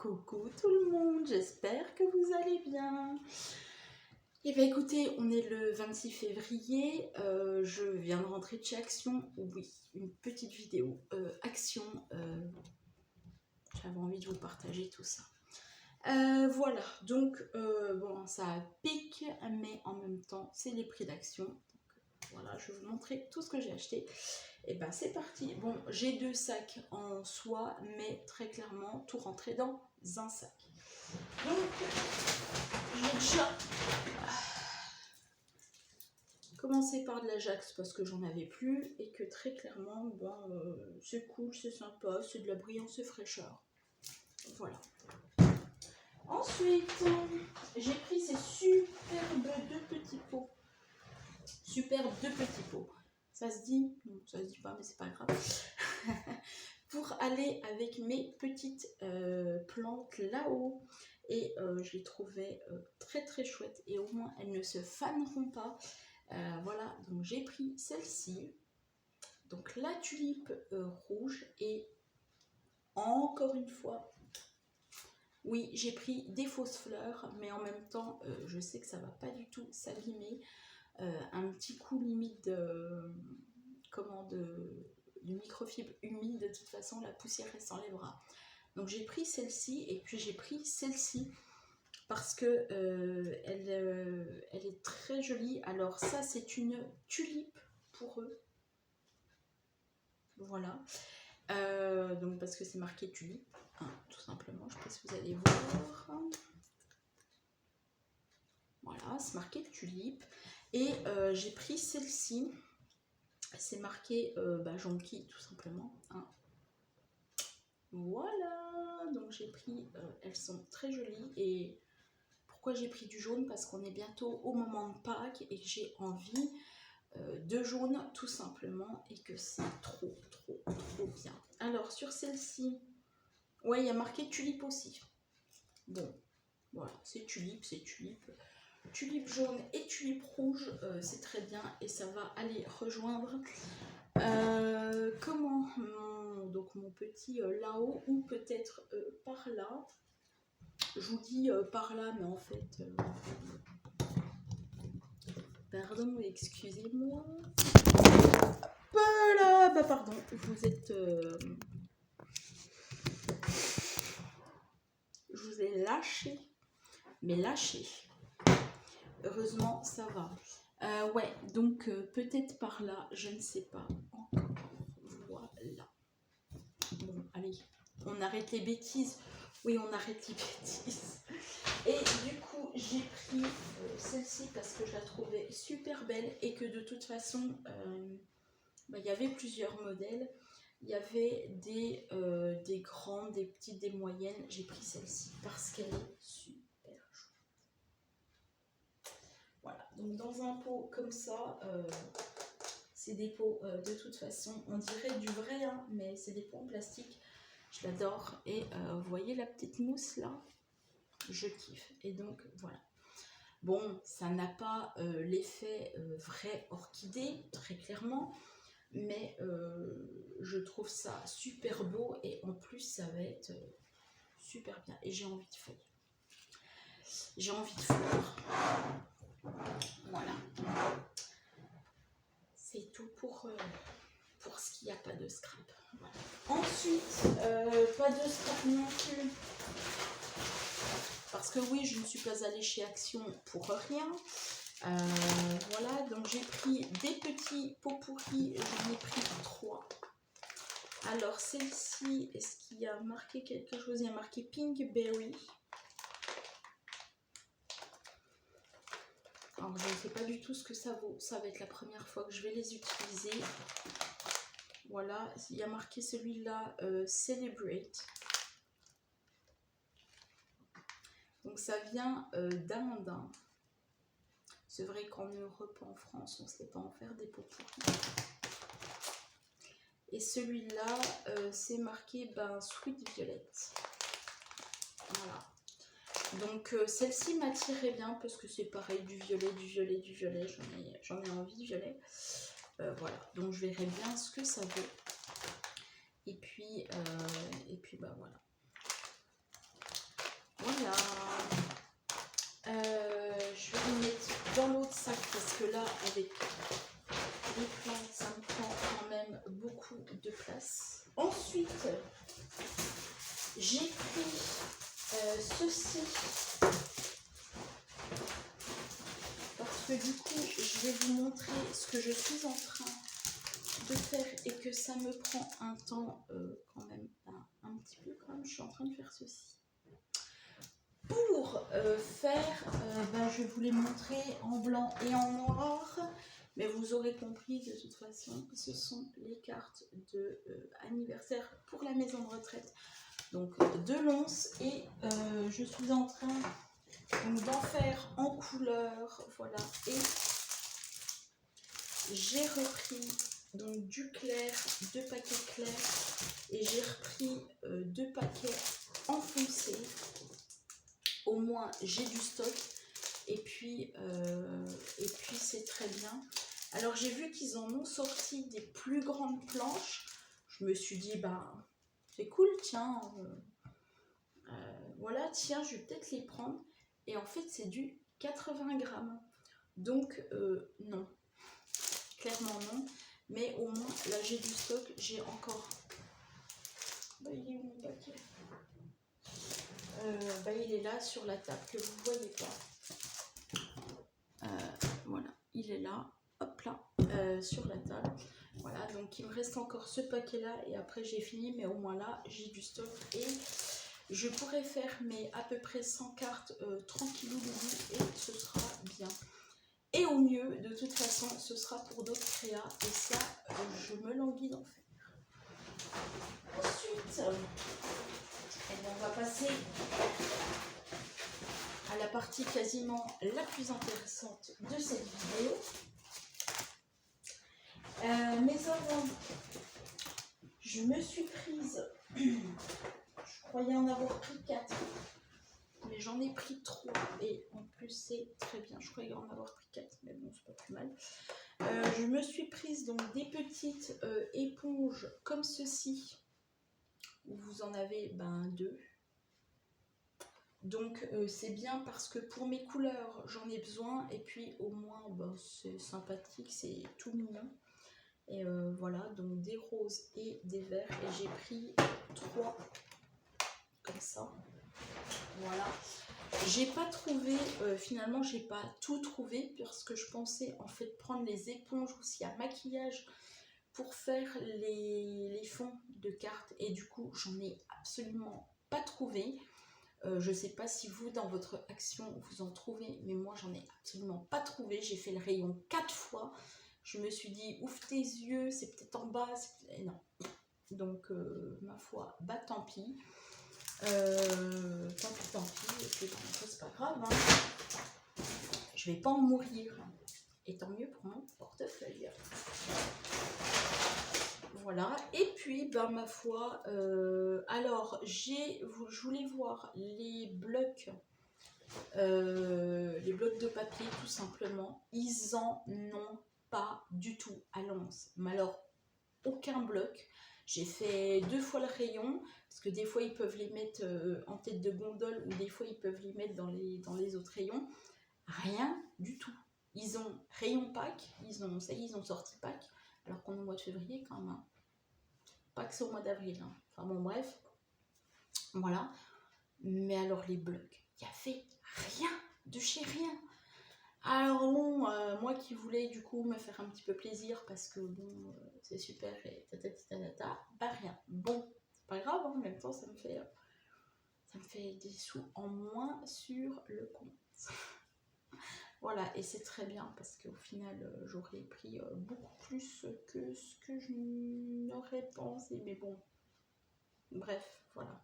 Coucou tout le monde, j'espère que vous allez bien. Et bien écoutez, on est le 26 février, je viens de rentrer de chez Action. Oui, une petite vidéo Action, j'avais envie de vous partager tout ça. Voilà, donc bon, ça pique, mais en même temps, c'est les prix d'Action. Donc voilà, je vais vous montrer tout ce que j'ai acheté. Et ben c'est parti. Bon, j'ai 2 sacs en soie, mais très clairement, tout rentré dans un sac. Donc, j'ai déjà commencé par de l'Ajax parce que j'en avais plus et que très clairement, ben, c'est cool, c'est sympa, c'est de la brillance et fraîcheur. Voilà. Ensuite, j'ai pris ces superbes 2 petits pots. Superbes 2 petits pots. Ça se dit? Non, ça se dit pas, mais c'est pas grave. Pour aller avec mes petites plantes là-haut. Et je les trouvais très très chouettes. Et au moins, elles ne se faneront pas. Voilà, donc j'ai pris celle-ci. Donc la tulipe rouge. Et encore une fois, oui, j'ai pris des fausses fleurs. Mais en même temps, je sais que ça va pas du tout s'abîmer. Un petit coup limite de microfibre humide, de toute façon la poussière elle s'enlèvera. Donc j'ai pris celle-ci et puis j'ai pris celle-ci parce que elle est très jolie. Alors ça c'est une tulipe pour eux, voilà, donc parce que c'est marqué tulipe, hein, tout simplement. Je sais pas si vous allez voir, voilà, c'est marqué tulipe. Et j'ai pris celle-ci, c'est marqué jonquille tout simplement, hein. Voilà, donc j'ai pris, elles sont très jolies. Et pourquoi j'ai pris du jaune? Parce qu'on est bientôt au moment de Pâques et que j'ai envie de jaune tout simplement et que c'est trop bien. Alors sur celle-ci, ouais, il y a marqué tulipe aussi. Bon, voilà, c'est tulipe, tulipe jaune et tulipe rouge, c'est très bien et ça va aller rejoindre donc mon petit là-haut ou peut-être par là. Je vous dis par là, mais en fait, pardon, excusez-moi. Voilà, bah pardon, vous êtes, je vous ai lâché, mais lâché. Heureusement, ça va. Ouais, donc peut-être par là, je ne sais pas encore. Voilà. Bon, allez, on arrête les bêtises. Oui, on arrête les bêtises. Et du coup, j'ai pris celle-ci parce que je la trouvais super belle et que de toute façon, il y avait plusieurs modèles. Il y avait des grandes, des petites, des moyennes. J'ai pris celle-ci parce qu'elle est super chouette. Voilà, donc dans un pot comme ça, c'est des pots de toute façon, on dirait du vrai, hein, mais c'est des pots en plastique. Je l'adore. Et vous voyez la petite mousse là? Je kiffe. Et donc voilà. Bon, ça n'a pas l'effet vrai orchidée, très clairement, mais je trouve ça super beau et en plus ça va être super bien. Et j'ai envie de feuilles. J'ai envie de fleurs. Voilà. C'est tout pour ce qu'il n'y a pas de scrap. Voilà. Ensuite, pas de scrap non plus. Parce que oui, je ne suis pas allée chez Action pour rien. Voilà, donc j'ai pris des petits pots pourris, j'en ai pris 3. Alors celle-ci, est-ce qu'il y a marqué quelque chose? Il y a marqué Pinkberry. Alors je ne sais pas du tout ce que ça vaut, ça va être la première fois que je vais les utiliser. Voilà, il y a marqué celui-là Celebrate. Donc ça vient d'Inde. C'est vrai qu'en Europe, en France, on ne sait pas en faire des pots pourris. Et celui-là, c'est marqué Sweet Violet. Voilà. Donc celle-ci m'attirait bien parce que c'est pareil, du violet. J'en ai envie de violet. Voilà, donc je verrai bien ce que ça vaut. Et puis voilà. Voilà. Je vais les mettre dans l'autre sac parce que là, avec les plantes, ça me prend quand même beaucoup de place. Ensuite, j'ai pris ceci parce que du coup, je vais vous montrer ce que je suis en train de faire et que ça me prend un temps quand même un petit peu quand même. Je suis en train de faire ceci. Pour faire, je vais vous les montrer en blanc et en noir, mais vous aurez compris de toute façon, ce sont les cartes de anniversaire pour la maison de retraite, donc de l'once, et je suis en train d'en faire en couleur, voilà, et j'ai repris donc du clair, 2 paquets clairs, et j'ai repris 2 paquets en foncé. Au moins j'ai du stock et puis c'est très bien. Alors j'ai vu qu'ils en ont sorti des plus grandes planches. Je me suis dit bah c'est cool, tiens, voilà, tiens, je vais peut-être les prendre. Et en fait c'est du 80 grammes. Donc non, clairement non. Mais au moins là j'ai du stock, j'ai encore. Bah, il est où mon paquet? Il est là sur la table que vous ne voyez pas. Voilà, il est là, hop là, sur la table. Voilà, donc il me reste encore ce paquet là et après j'ai fini, mais au moins là j'ai du stock et je pourrais faire mes à peu près 100 cartes tranquillou et ce sera bien. Et au mieux, de toute façon, ce sera pour d'autres créas et ça, je me languis d'en faire. Ensuite, on va passer à la partie quasiment la plus intéressante de cette vidéo. Mais avant, je me suis prise, je croyais en avoir pris 4, mais j'en ai pris 3 et en plus c'est très bien, je croyais en avoir pris 4, mais bon c'est pas plus mal. Je me suis prise donc des petites éponges comme ceci, où vous en avez 2. Donc c'est bien parce que pour mes couleurs j'en ai besoin et puis au moins c'est sympathique, c'est tout mignon. Et voilà, donc des roses et des verts et j'ai pris 3 comme ça. Voilà. J'ai pas trouvé, finalement j'ai pas tout trouvé parce que je pensais en fait prendre les éponges aussi à maquillage pour faire les fonds de cartes et du coup j'en ai absolument pas trouvé. Je sais pas si vous dans votre action vous en trouvez, mais moi j'en ai absolument pas trouvé. J'ai fait le rayon 4 fois. Je me suis dit ouvre tes yeux, c'est peut-être en bas, et non. Donc ma foi, bah tant pis. Tant pis, et puis c'est pas grave, hein. Je vais pas en mourir. Et tant mieux pour mon portefeuille. Voilà, et puis ma foi, alors je voulais voir les blocs de papier tout simplement. Ils en ont pas du tout à l'once, mais alors aucun bloc. J'ai fait 2 fois le rayon parce que des fois ils peuvent les mettre en tête de gondole ou des fois ils peuvent les mettre dans les autres rayons. Rien du tout. Ils ont rayon Pâques, ça y est, ils ont sorti Pâques alors qu'on est au mois de février quand même, hein. Pas que c'est au mois d'avril, hein. Enfin bon bref, voilà. Mais alors les blocs, il y avait rien, de chez rien. Alors bon, moi qui voulais du coup me faire un petit peu plaisir parce que bon, c'est super et bah rien. Bon, c'est pas grave, hein, en même temps ça me fait des sous en moins sur le compte. Voilà, et c'est très bien parce qu'au final j'aurais pris beaucoup plus que ce que je n'aurais pensé, mais bon, bref, voilà.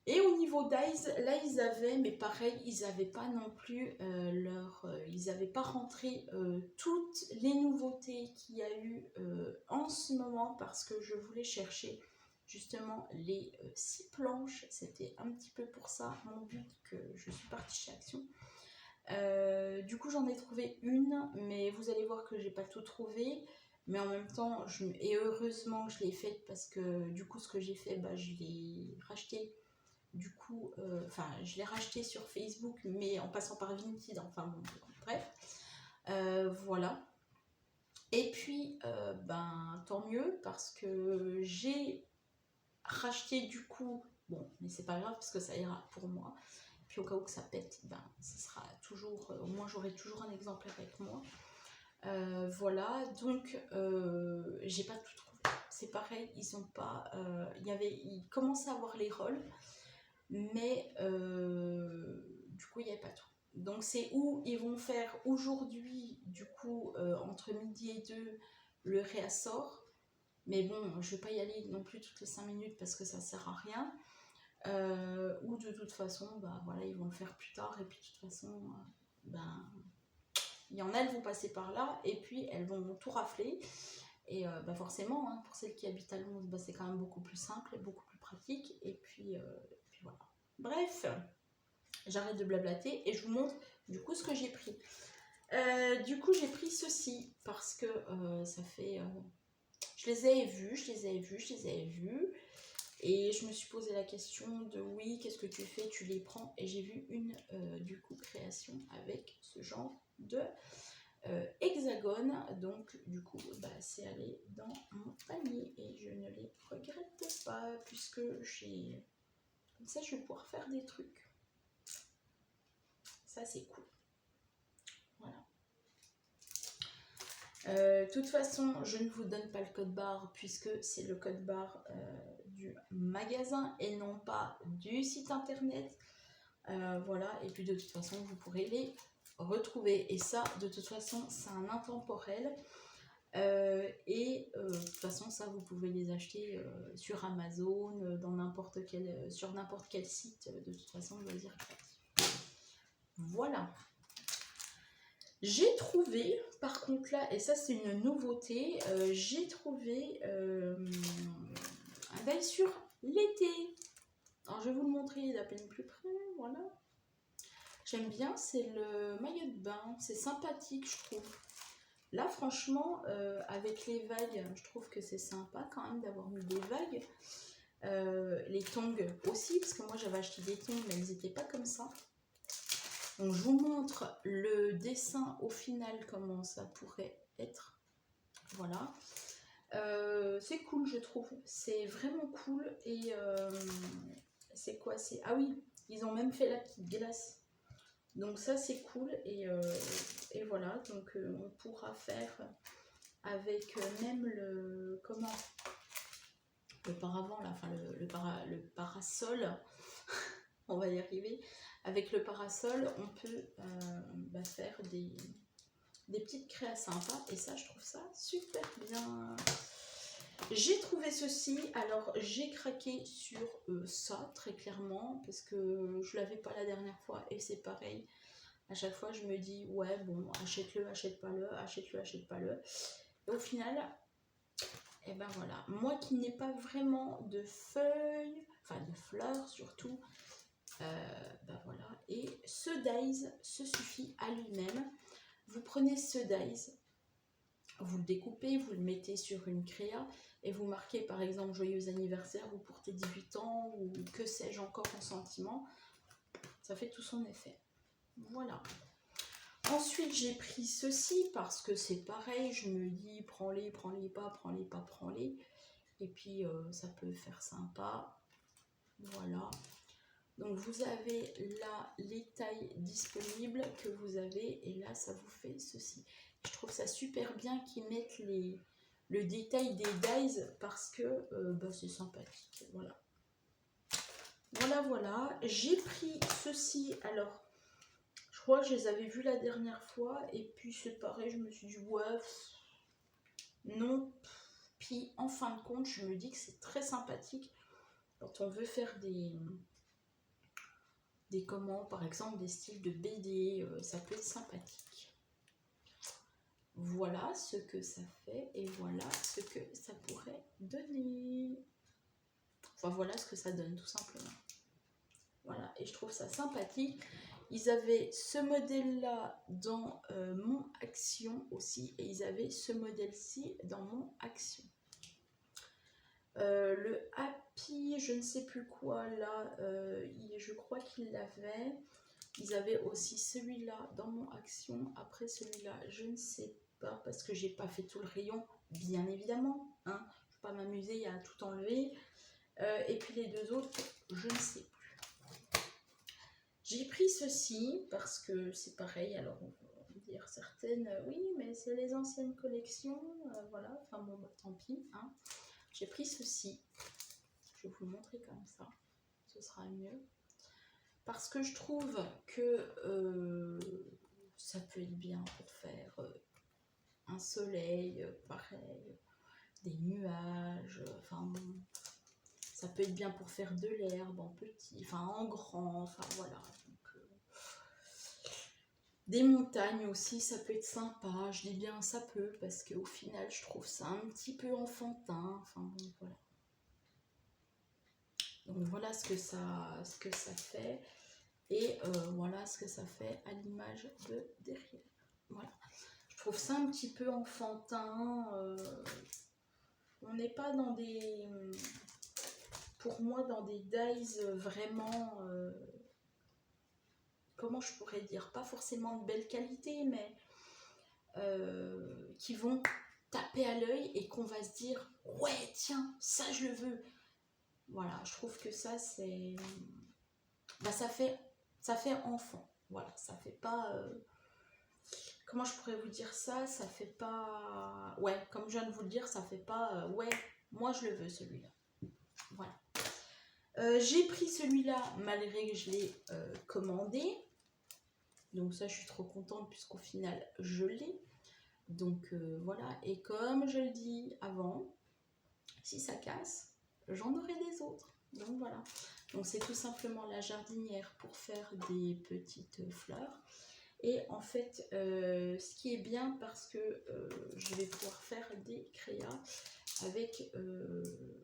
Et au niveau d'Eyes, là ils avaient, mais pareil, ils n'avaient pas non plus ils n'avaient pas rentré toutes les nouveautés qu'il y a eu en ce moment parce que je voulais chercher justement les 6 planches. C'était un petit peu pour ça mon but que je suis partie chez Action. Du coup j'en ai trouvé une, mais vous allez voir que j'ai pas tout trouvé. Mais en même temps, et heureusement que je l'ai faite parce que du coup ce que j'ai fait, je l'ai racheté du coup, enfin, je l'ai racheté sur Facebook, mais en passant par Vinted, enfin bon, bref. Voilà. Et puis, ben, tant mieux, parce que j'ai racheté du coup, bon, mais c'est pas grave, parce que ça ira pour moi. Puis au cas où que ça pète, ben, ça sera toujours, au moins j'aurai toujours un exemplaire avec moi. Voilà, donc j'ai pas tout trouvé. C'est pareil, ils ont pas. Ils commençaient à avoir les rôles, mais du coup, il n'y avait pas tout. Donc c'est où ils vont faire aujourd'hui, du coup, entre midi et 2, le réassort. Mais bon, je vais pas y aller non plus toutes les 5 minutes parce que ça sert à rien. Ou de toute façon, bah voilà, ils vont le faire plus tard. Et puis de toute façon, ben, il y en a, elles vont passer par là et puis elles vont tout rafler. Et bah forcément, hein, pour celles qui habitent à Londres, bah c'est quand même beaucoup plus simple et beaucoup plus pratique. Et puis voilà. Bref, j'arrête de blablater et je vous montre du coup ce que j'ai pris. Du coup, j'ai pris ceci parce que ça fait... je les avais vus. Et je me suis posé la question de oui, qu'est-ce que tu fais, tu les prends. Et j'ai vu une du coup création avec ce genre de hexagone. Donc du coup, bah, c'est allé dans mon panier et je ne les regrette pas puisque j'ai... Comme ça, je vais pouvoir faire des trucs. Ça, c'est cool. Voilà. De toute façon, je ne vous donne pas le code barre puisque c'est le code barre du magasin et non pas du site internet. Voilà, et puis de toute façon, vous pourrez les retrouver. Et ça, de toute façon, c'est un intemporel. De toute façon, ça, vous pouvez les acheter sur Amazon, sur n'importe quel site, de toute façon, loisirs créatifs. Voilà. J'ai trouvé, par contre là, et ça c'est une nouveauté, j'ai trouvé un die sur l'été. Alors je vais vous le montrer d'à peine plus près, voilà. J'aime bien, c'est le maillot de bain, c'est sympathique je trouve. Là franchement, avec les vagues, je trouve que c'est sympa quand même d'avoir mis des vagues. Les tongs aussi, parce que moi j'avais acheté des tongs mais elles n'étaient pas comme ça. Donc je vous montre le dessin au final, comment ça pourrait être. Voilà. C'est cool, je trouve. C'est vraiment cool. Et c'est quoi? Ah oui, ils ont même fait la petite glace. Donc ça, c'est cool. Et voilà. Donc on pourra faire avec même le... Comment? Le paravent, là. Enfin, le parasol. On va y arriver. Avec le parasol, on peut faire des petites créas sympas. Et ça, je trouve ça super bien. J'ai trouvé ceci. Alors, j'ai craqué sur ça, très clairement. Parce que je ne l'avais pas la dernière fois. Et c'est pareil. À chaque fois, je me dis, ouais, bon, achète-le, achète pas le, achète-le, achète pas le. Et au final, et ben voilà. Moi qui n'ai pas vraiment de feuilles, enfin de fleurs surtout, ben voilà. Et ce dies se suffit à lui-même. Vous prenez ce dies, vous le découpez, vous le mettez sur une créa et vous marquez par exemple joyeux anniversaire, vous portez 18 ans ou que sais-je encore en sentiment. Ça fait tout son effet. Voilà. Ensuite, j'ai pris ceci parce que c'est pareil, je me dis prends-les, prends-les pas, prends-les pas, prends-les. Et puis ça peut faire sympa. Voilà. Donc vous avez là les tailles disponibles que vous avez et là ça vous fait ceci. Je trouve ça super bien qu'ils mettent le détail des dies parce que c'est sympathique. Voilà. Voilà. J'ai pris ceci. Alors, je crois que je les avais vus la dernière fois et puis c'est pareil, je me suis dit ouais, non. Puis en fin de compte, je me dis que c'est très sympathique quand on veut faire des comment, par exemple des styles de BD, ça peut être sympathique. Voilà ce que ça fait et voilà ce que ça pourrait donner. Enfin voilà ce que ça donne tout simplement. Voilà, et je trouve ça sympathique. Ils avaient ce modèle-là dans mon Action aussi et ils avaient ce modèle-ci dans mon Action. Le Happy, je ne sais plus quoi, là, je crois qu'ils l'avaient. Ils avaient aussi celui-là dans mon Action. Après celui-là, je ne sais pas, parce que j'ai pas fait tout le rayon, bien évidemment. Hein. Je ne vais pas m'amuser à tout enlever. Et puis les deux autres, je ne sais plus. J'ai pris ceci, parce que c'est pareil, alors on va dire certaines, oui, mais c'est les anciennes collections, voilà, enfin bon, bah, tant pis. Hein. J'ai pris ceci. Je vais vous le montrer comme ça, ce sera mieux. Parce que je trouve que ça peut être bien pour faire un soleil, pareil, des nuages, enfin ça peut être bien pour faire de l'herbe en petit, enfin en grand, enfin voilà. Donc, des montagnes aussi, ça peut être sympa, je dis bien ça peut, parce qu'au final je trouve ça un petit peu enfantin, enfin bon voilà. Donc voilà ce que ça fait. Et voilà ce que ça fait à l'image de derrière. Voilà. Je trouve ça un petit peu enfantin. On n'est pas dans des... Pour moi, dans des dies vraiment... comment je pourrais dire? Pas forcément de belle qualité, mais qui vont taper à l'œil et qu'on va se dire « Ouais, tiens, ça je le veux ». Voilà, je trouve que ça, c'est... Bah, ça fait enfant. Voilà, ça fait pas... comment je pourrais vous dire ça? Ça fait pas... Ouais, comme je viens de vous le dire, ça fait pas... ouais, moi je le veux celui-là. Voilà. J'ai pris celui-là malgré que je l'ai commandé. Donc ça, je suis trop contente puisqu'au final, je l'ai. Donc voilà. Et comme je le dis avant, si ça casse, j'en aurai des autres. Donc voilà. Donc c'est tout simplement la jardinière pour faire des petites fleurs. Et en fait, ce qui est bien parce que je vais pouvoir faire des créas avec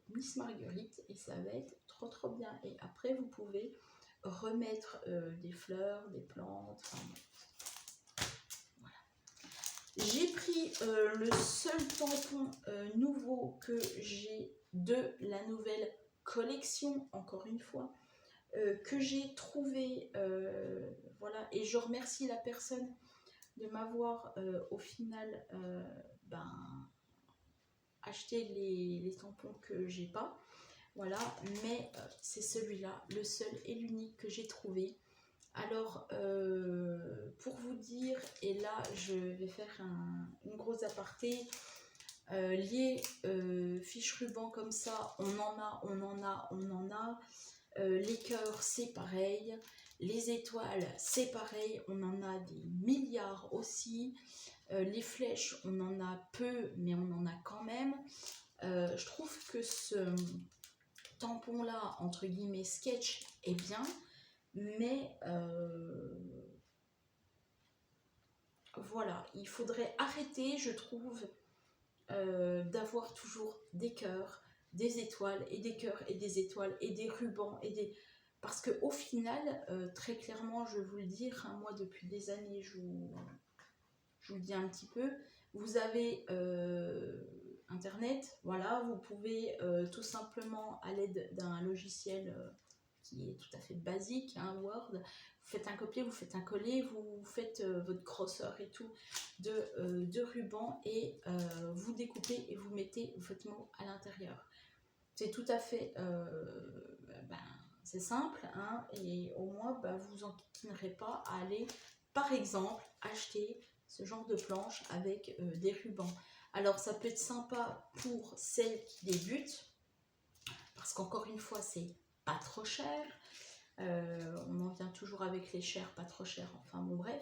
Miss Marguerite et ça va être trop bien. Et après, vous pouvez remettre des fleurs, des plantes. Enfin, voilà. J'ai pris le seul tampon nouveau que j'ai de la nouvelle collection, encore une fois. Que j'ai trouvé, voilà, et je remercie la personne de m'avoir au final acheté les tampons que j'ai pas, voilà, mais c'est celui-là, le seul et l'unique que j'ai trouvé. Alors, pour vous dire, et là je vais faire une grosse aparté, les fiches rubans comme ça, on en a. Les cœurs, c'est pareil. Les étoiles, c'est pareil. On en a des milliards aussi. Les flèches, on en a peu, mais on en a quand même. Je trouve que ce tampon-là, entre guillemets, sketch, est bien. Mais voilà, il faudrait arrêter, je trouve, d'avoir toujours des cœurs, des étoiles et des cœurs et des étoiles et des rubans et des... Parce qu'au final, très clairement, je vais vous le dire, hein, moi depuis des années, je vous le dis un petit peu, vous avez Internet, voilà, vous pouvez tout simplement à l'aide d'un logiciel qui est tout à fait basique, hein, Word, vous faites un copier, vous faites un coller, vous faites votre grosseur et tout de ruban et vous découpez et vous mettez votre mot à l'intérieur. C'est tout à fait, c'est simple, hein, et au moins vous enquiquinerez pas à aller, par exemple, acheter ce genre de planche avec des rubans. Alors ça peut être sympa pour celles qui débutent, parce qu'encore une fois, c'est pas trop cher. On en vient toujours avec les chers, pas trop chers, enfin bon bref.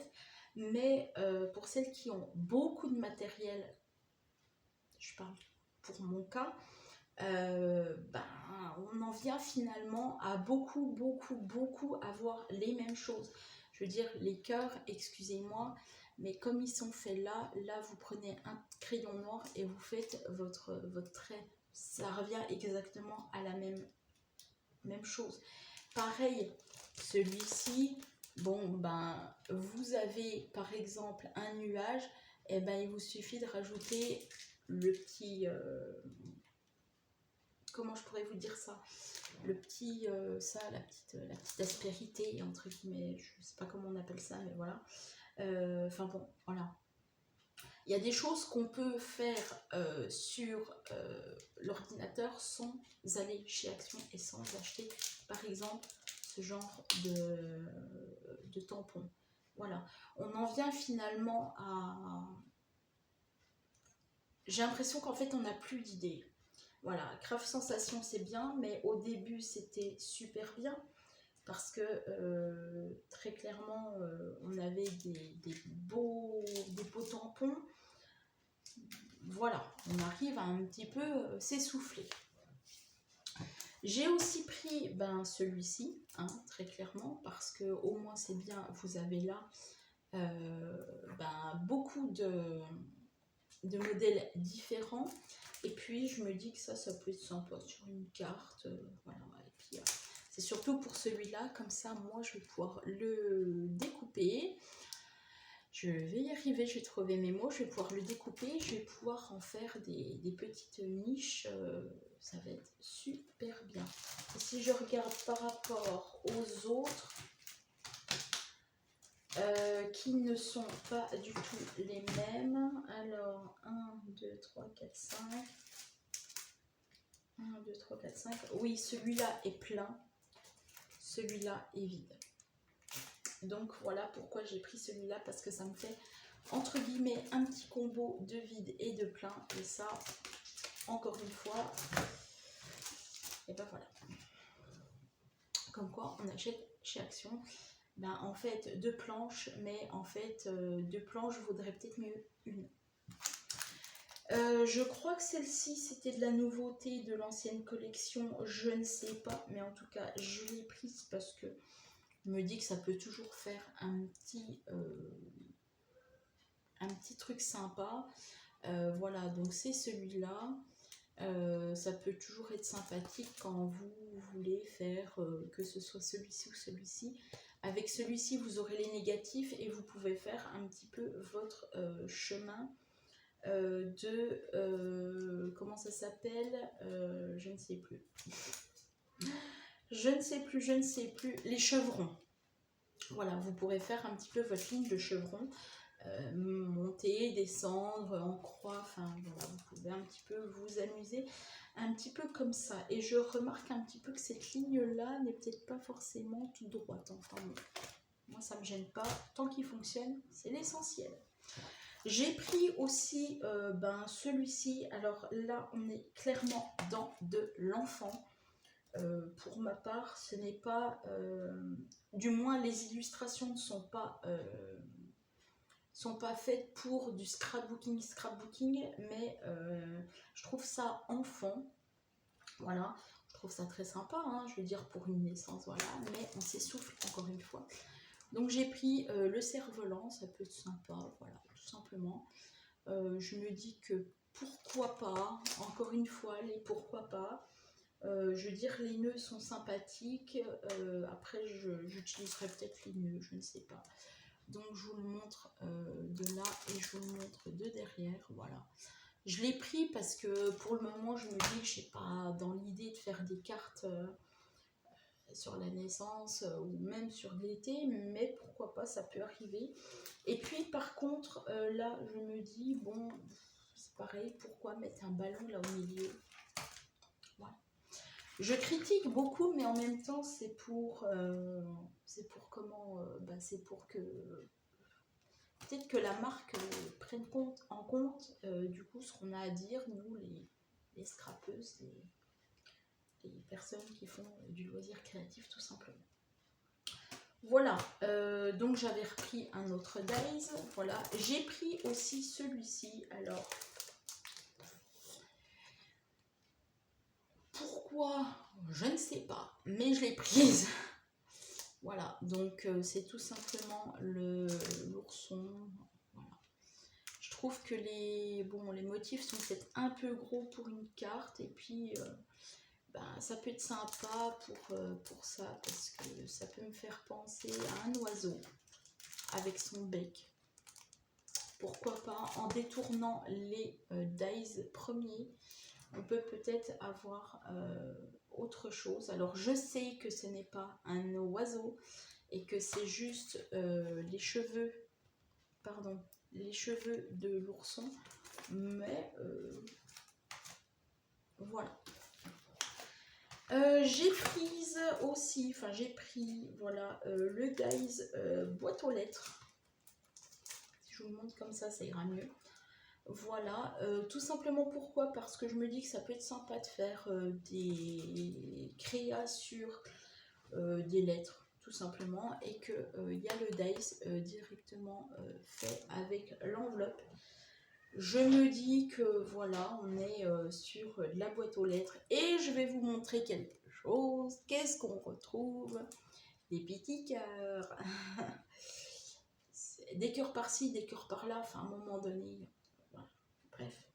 Mais pour celles qui ont beaucoup de matériel, je parle pour mon cas, on en vient finalement à beaucoup avoir les mêmes choses. Je veux dire, les cœurs, excusez-moi, mais comme ils sont faits là vous prenez un crayon noir et vous faites votre trait. Ça revient exactement à la même chose. Pareil, celui-ci, bon, vous avez par exemple un nuage, et il vous suffit de rajouter le petit... comment je pourrais vous dire ça, le petit, la petite aspérité, entre guillemets, je sais pas comment on appelle ça, mais voilà. Enfin bon, voilà. Il y a des choses qu'on peut faire sur l'ordinateur sans aller chez Action et sans acheter, par exemple, ce genre de tampons. Voilà. On en vient finalement à... J'ai l'impression qu'en fait, on n'a plus d'idées. Voilà, Craft Sensation, c'est bien, mais au début, c'était super bien. Parce que très clairement, on avait des beaux tampons. Voilà, on arrive à un petit peu s'essouffler. J'ai aussi pris celui-ci, hein, très clairement, parce que au moins c'est bien, vous avez là beaucoup de modèles différents. Et puis je me dis que ça peut être sympa sur une carte. Voilà, et puis c'est surtout pour celui-là, comme ça moi je vais pouvoir le découper. Je vais y arriver, je vais trouver mes mots, je vais pouvoir le découper, je vais pouvoir en faire des petites niches, ça va être super bien. Et si je regarde par rapport aux autres, qui ne sont pas du tout les mêmes, alors 1, 2, 3, 4, 5, 1, 2, 3, 4, 5, oui celui-là est plein, celui-là est vide. Donc voilà pourquoi j'ai pris celui-là, parce que ça me fait entre guillemets un petit combo de vide et de plein, et ça encore une fois, et ben voilà, comme quoi on achète chez Action en fait 2 planches, mais en fait 2 planches vaudrait peut-être mieux une. Je crois que celle-ci c'était de la nouveauté de l'ancienne collection, je ne sais pas, mais en tout cas je l'ai prise parce que je me dis que ça peut toujours faire un petit truc sympa. Voilà, donc c'est celui-là. Ça peut toujours être sympathique quand vous voulez faire que ce soit celui-ci ou celui-ci. Avec celui-ci, vous aurez les négatifs et vous pouvez faire un petit peu votre chemin comment ça s'appelle, je ne sais plus. Je ne sais plus. Les chevrons. Voilà, vous pourrez faire un petit peu votre ligne de chevrons. Monter, descendre, en croix, enfin voilà, vous pouvez un petit peu vous amuser un petit peu comme ça. Et je remarque un petit peu que cette ligne-là n'est peut-être pas forcément toute droite. Enfin bon, moi ça me gêne pas, tant qu'il fonctionne, c'est l'essentiel. J'ai pris aussi celui-ci, alors là on est clairement dans de l'enfant. Pour ma part, ce n'est pas, du moins les illustrations ne sont pas faites pour du scrapbooking, mais je trouve ça enfant, voilà, je trouve ça très sympa, hein, je veux dire pour une naissance, voilà, mais on s'essouffle encore une fois. Donc j'ai pris le cerf-volant, ça peut être sympa, voilà, tout simplement. Je me dis que pourquoi pas, encore une fois, les pourquoi pas. Je veux dire, les nœuds sont sympathiques, après j'utiliserai peut-être les nœuds, je ne sais pas. Donc je vous le montre de là et je vous le montre de derrière, voilà. Je l'ai pris parce que pour le moment je me dis que je n'ai pas dans l'idée de faire des cartes sur la naissance ou même sur l'été, mais pourquoi pas, ça peut arriver. Et puis par contre là je me dis bon, c'est pareil, pourquoi mettre un ballon là au milieu, voilà. Je critique beaucoup, mais en même temps c'est pour c'est pour que peut-être que la marque prenne en compte du coup ce qu'on a à dire, nous les scrapeuses, les personnes qui font du loisir créatif tout simplement. Voilà, donc j'avais repris un autre Days, voilà. J'ai pris aussi celui-ci, alors pourquoi, je ne sais pas, mais je l'ai prise. Voilà, donc c'est tout simplement l'ourson. Voilà. Je trouve que les motifs sont peut-être un peu gros pour une carte, et puis ça peut être sympa pour ça, parce que ça peut me faire penser à un oiseau avec son bec. Pourquoi pas, en détournant les dies premiers, on peut peut-être avoir autre chose. Alors je sais que ce n'est pas un oiseau et que c'est juste les cheveux, pardon, les cheveux de l'ourson, mais voilà. J'ai prise aussi, enfin j'ai pris, voilà, le Dies boîte aux lettres. Si je vous le montre comme ça ira mieux. Voilà, tout simplement pourquoi? Parce que je me dis que ça peut être sympa de faire des créas sur des lettres, tout simplement, et qu'il y a le Dies directement fait avec l'enveloppe. Je me dis que voilà, on est sur de la boîte aux lettres et je vais vous montrer quelque chose. Qu'est-ce qu'on retrouve? Des petits cœurs. Des cœurs par-ci, des cœurs par-là, enfin à un moment donné, voilà. Bref.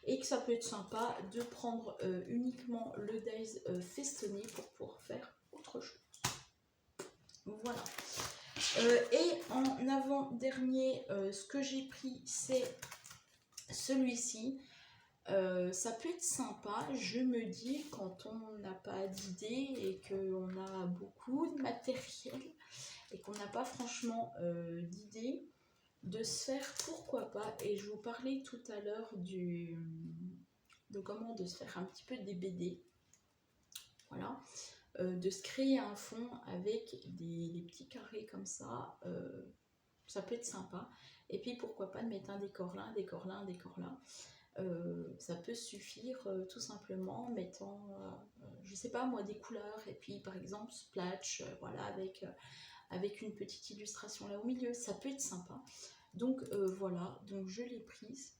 Et que ça peut être sympa de prendre uniquement le Dies festonné pour pouvoir faire autre chose. Voilà. Et en avant-dernier, ce que j'ai pris, c'est celui-ci. Ça peut être sympa, je me dis, quand on n'a pas d'idée et qu'on a beaucoup de matériel et qu'on n'a pas franchement d'idée, de se faire, pourquoi pas, et je vous parlais tout à l'heure de comment de se faire un petit peu des BD, voilà, de se créer un fond avec des petits carrés comme ça peut être sympa, et puis pourquoi pas de mettre un décor là, un décor là, un décor là. Ça peut suffire tout simplement en mettant, je sais pas moi, des couleurs et puis par exemple splash, voilà, avec une petite illustration là au milieu, ça peut être sympa. Donc voilà, donc je l'ai prise.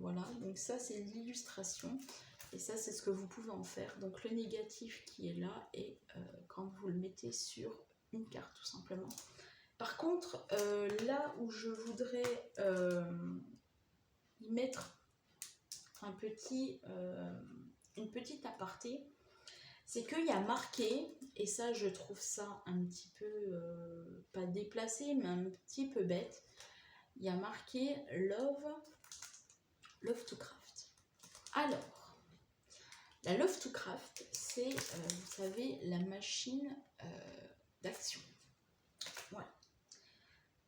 Voilà, donc ça c'est l'illustration et ça c'est ce que vous pouvez en faire. Donc le négatif qui est là et quand vous le mettez sur une carte tout simplement. Par contre, là où je voudrais y mettre une petite aparté, c'est qu'il y a marqué, et ça je trouve ça un petit peu, pas déplacé, mais un petit peu bête, il y a marqué Love to Craft. Alors, la Love to Craft, c'est, vous savez, la machine d'action. Voilà.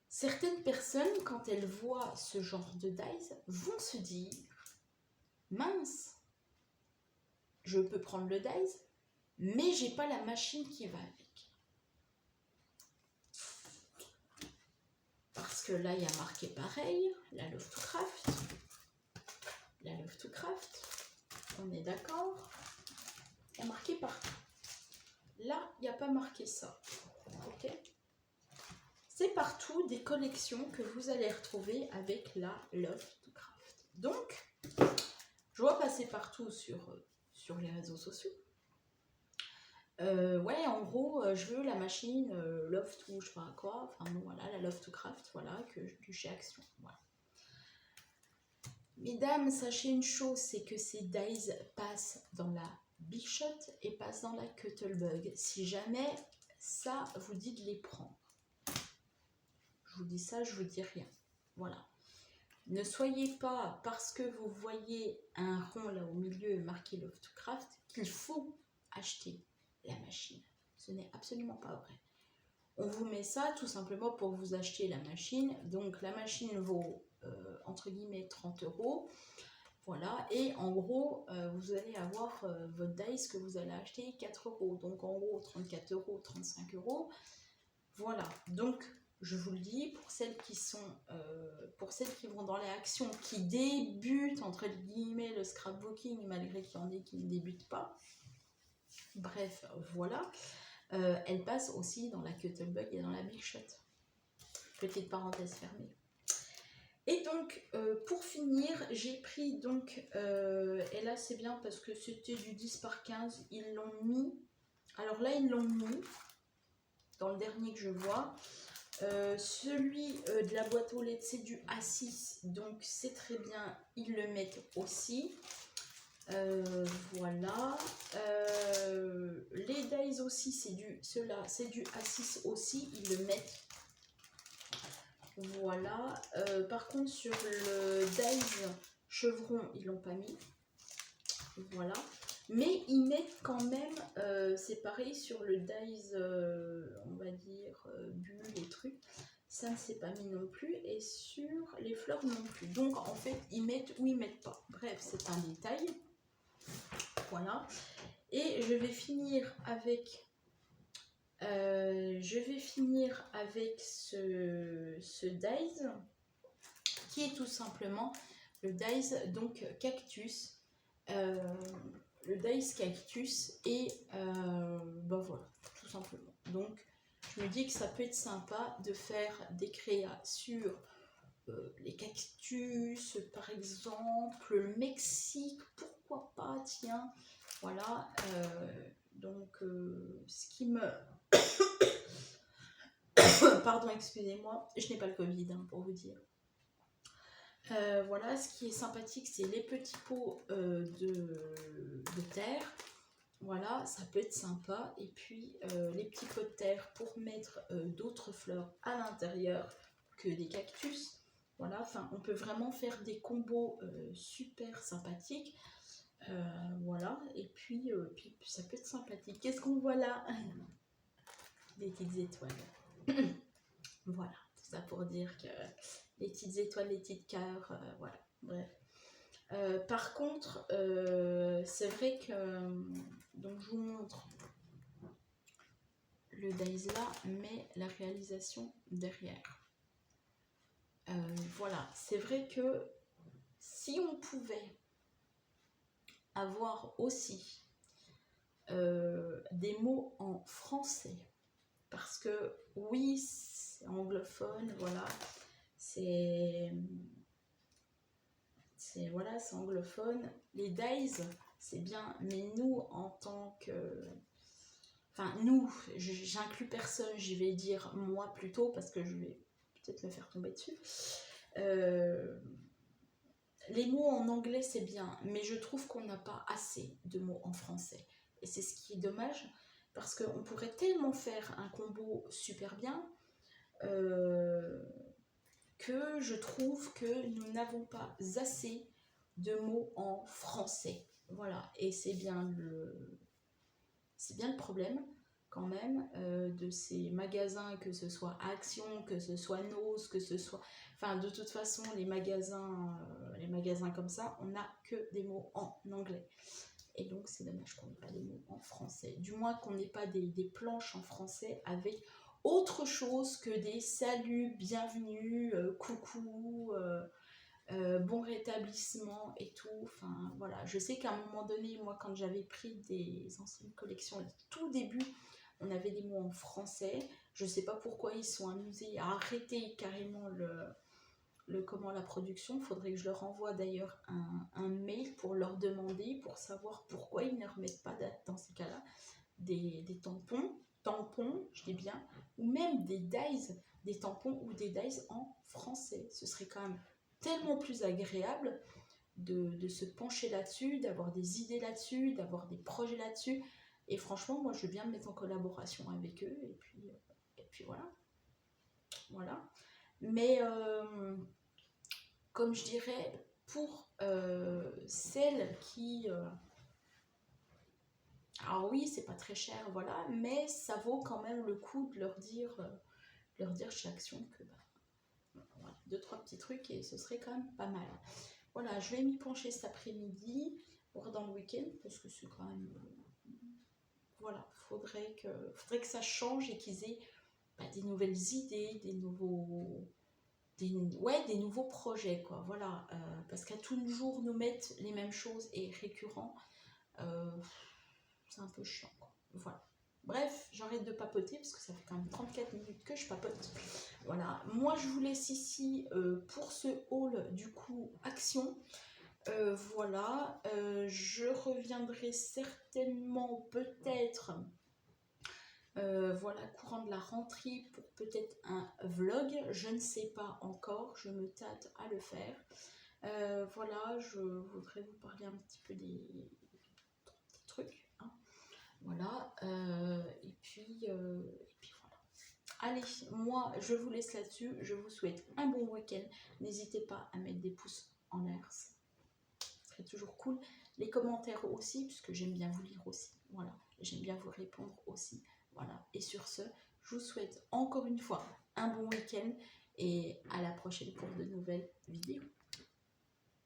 Certaines personnes, quand elles voient ce genre de dies, vont se dire mince, je peux prendre le dies, mais j'ai pas la machine qui va avec. Parce que là, il y a marqué pareil, la Love to Craft. La Love to Craft, on est d'accord. Il y a marqué partout. Là, il n'y a pas marqué ça. Ok ? C'est partout des collections que vous allez retrouver avec la Love to Craft. Donc, je vois passer partout sur les réseaux sociaux. Ouais, en gros, je veux la machine Love to, je sais pas quoi, enfin bon, voilà, la Love to Craft, voilà, du chez Action, voilà. Mesdames, sachez une chose, c'est que ces dies passent dans la Big Shot et passent dans la Cuttlebug. Si jamais ça vous dit de les prendre, je vous dis ça, je vous dis rien, voilà. Ne soyez pas, parce que vous voyez un rond là au milieu marqué Love to Craft, qu'il faut acheter la machine. Ce n'est absolument pas vrai. On vous met ça tout simplement pour vous acheter la machine. Donc la machine vaut entre guillemets 30 €. Voilà. Et en gros, vous allez avoir votre dice que vous allez acheter 4 €. Donc en gros 34 €, 35 €. Voilà. Donc je vous le dis, pour celles qui vont dans les actions, qui débutent entre guillemets le scrapbooking, malgré qu'il y en ait qui ne débutent pas. Bref, voilà. Elle passe aussi dans la Cuttlebug et dans la Big Shot. Petite parenthèse fermée. Et donc, pour finir, j'ai pris donc, et là c'est bien parce que c'était du 10 par 15, ils l'ont mis, alors là ils l'ont mis, dans le dernier que je vois, celui de la boîte aux lettres c'est du A6, donc c'est très bien, ils le mettent aussi. Voilà, les dies aussi, ceux-là, c'est du A6 aussi, ils le mettent. Voilà, par contre sur le dies Chevrons, ils l'ont pas mis. Voilà. Mais ils mettent quand même, c'est pareil sur le dies, on va dire, bulle et trucs. Ça ne s'est pas mis non plus. Et sur les fleurs non plus. Donc en fait, ils mettent ou ils mettent pas. Bref, c'est un détail. Voilà. Et je vais finir avec ce dies qui est tout simplement le dies donc cactus. Le dies cactus et bah voilà, tout simplement. Donc je me dis que ça peut être sympa de faire des créas sur les cactus par exemple, le Mexique, pourquoi pas, tiens, voilà. Donc ce qui me pardon, excusez-moi, je n'ai pas le Covid hein, pour vous dire. Voilà, ce qui est sympathique, c'est les petits pots de terre. Voilà, ça peut être sympa. Et puis, les petits pots de terre pour mettre d'autres fleurs à l'intérieur que des cactus. Voilà, enfin, on peut vraiment faire des combos super sympathiques. Voilà, et puis ça peut être sympathique. Qu'est-ce qu'on voit là? Des petites étoiles. Voilà, tout ça pour dire que les petites étoiles, les petits cœurs, voilà, bref. Par contre, c'est vrai que, donc je vous montre le dies là, mais la réalisation derrière. Voilà, c'est vrai que si on pouvait avoir aussi des mots en français, parce que oui, c'est anglophone, voilà, c'est voilà, c'est anglophone. Les dies, c'est bien, mais nous, en tant que... Enfin, nous, j'inclus personne, je vais dire moi plutôt, parce que je vais peut-être me faire tomber dessus. Les mots en anglais, c'est bien, mais je trouve qu'on n'a pas assez de mots en français. Et c'est ce qui est dommage, parce qu'on pourrait tellement faire un combo super bien, que je trouve que nous n'avons pas assez de mots en français. Voilà, et c'est bien le problème quand même de ces magasins, que ce soit Action, que ce soit Nose, que ce soit... Enfin, de toute façon, les magasins comme ça, on n'a que des mots en anglais. Et donc, c'est dommage qu'on n'ait pas des mots en français. Du moins qu'on n'ait pas des planches en français avec autre chose que des saluts, bienvenue, coucou, bon rétablissement et tout. Enfin, voilà. Je sais qu'à un moment donné, moi, quand j'avais pris des anciennes collections, tout début, on avait des mots en français. Je sais pas pourquoi ils sont amusés à arrêter carrément la production. Il faudrait que je leur envoie d'ailleurs un mail pour leur demander, pour savoir pourquoi ils ne remettent pas dans ces cas-là des tampons, je dis bien, ou même des dies, des tampons ou des dies en français. Ce serait quand même tellement plus agréable de se pencher là-dessus, d'avoir des idées là-dessus, d'avoir des projets là-dessus. Et franchement, moi, je veux bien me mettre en collaboration avec eux. Et puis voilà. Voilà. Mais comme je dirais, pour celles qui... alors oui, c'est pas très cher, voilà, mais ça vaut quand même le coup de leur dire chez Action que voilà, 2-3 petits trucs et ce serait quand même pas mal. Voilà, je vais m'y pencher cet après-midi, voire dans le week-end, parce que c'est quand même... voilà, faudrait que ça change et qu'ils aient des nouvelles idées, des nouveaux projets, quoi, voilà, parce qu'à toujours nous mettre les mêmes choses et récurrents, c'est un peu chiant, quoi. Voilà. Bref, j'arrête de papoter parce que ça fait quand même 34 minutes que je papote. Voilà. Moi, je vous laisse ici pour ce haul du coup Action. Voilà. Je reviendrai certainement peut-être voilà, courant de la rentrée pour peut-être un vlog. Je ne sais pas encore. Je me tâte à le faire. Voilà, je voudrais vous parler un petit peu des trucs. Hein. Voilà, et puis voilà. Allez, moi je vous laisse là-dessus, je vous souhaite un bon week-end. N'hésitez pas à mettre des pouces en l'air, serait toujours cool. Les commentaires aussi, puisque j'aime bien vous lire aussi. Voilà, j'aime bien vous répondre aussi. Voilà, et sur ce, je vous souhaite encore une fois un bon week-end et à la prochaine pour de nouvelles vidéos.